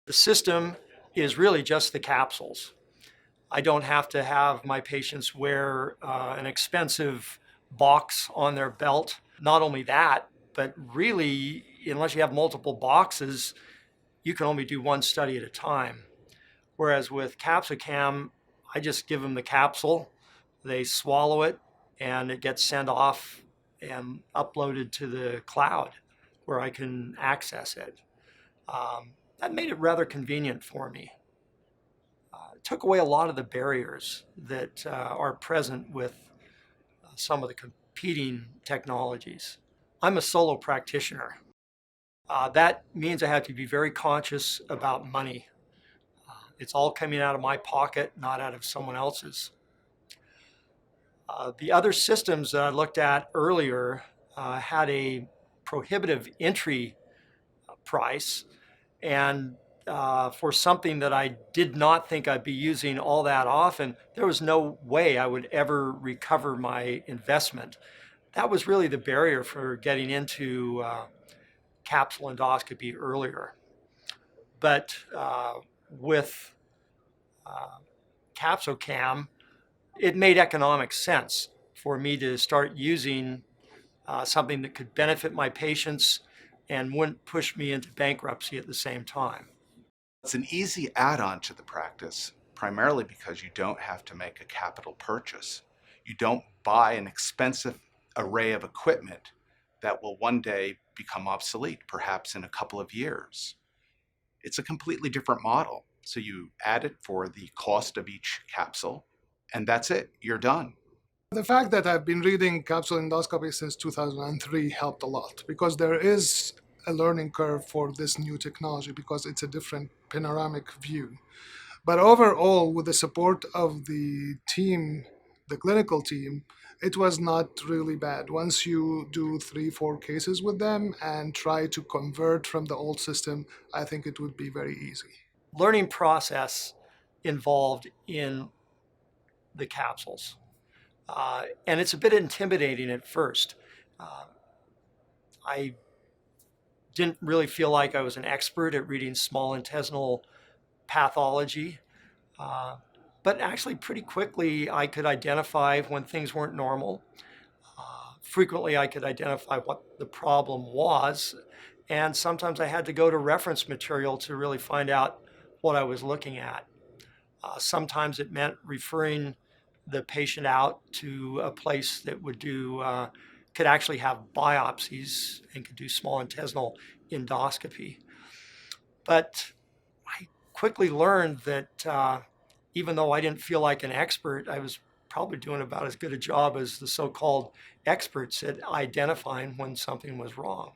The system is really just the capsules. I don't have to have my patients wear an expensive box on their belt. Not only that, but really, unless you have multiple boxes, you can only do one study at a time. Whereas with CapsoCam, I just give them the capsule, they swallow it, and it gets sent off and uploaded to the cloud where I can access it. That made it rather convenient for me. It took away a lot of the barriers that are present with some of the competing technologies. I'm a solo practitioner. That means I have to be very conscious about money. It's all coming out of my pocket, not out of someone else's. The other systems that I looked at earlier had a prohibitive entry price, and for something that I did not think I'd be using all that often, there was no way I would ever recover my investment. That was really the barrier for getting into capsule endoscopy earlier. But with CapsoCam, it made economic sense for me to start using something that could benefit my patients and wouldn't push me into bankruptcy at the same time. It's an easy add-on to the practice, primarily because you don't have to make a capital purchase. You don't buy an expensive array of equipment that will one day become obsolete, perhaps in a couple of years. It's a completely different model. So you add it for the cost of each capsule, and that's it, you're done. The fact that I've been reading Capsule Endoscopy since 2003 helped a lot, because there is a learning curve for this new technology because it's a different panoramic view. But overall, with the support of the team, the clinical team, it was not really bad. Once you do 3-4 cases with them and try to convert from the old system, I think it would be very easy. Learning process involved in the capsules. And it's a bit intimidating at first. I didn't really feel like I was an expert at reading small intestinal pathology, but actually pretty quickly I could identify when things weren't normal. Frequently I could identify what the problem was, and sometimes I had to go to reference material to really find out what I was looking at. Sometimes it meant referring the patient out to a place that would do could actually have biopsies and could do small intestinal endoscopy. But I quickly learned that even though I didn't feel like an expert, I was probably doing about as good a job as the so-called experts at identifying when something was wrong.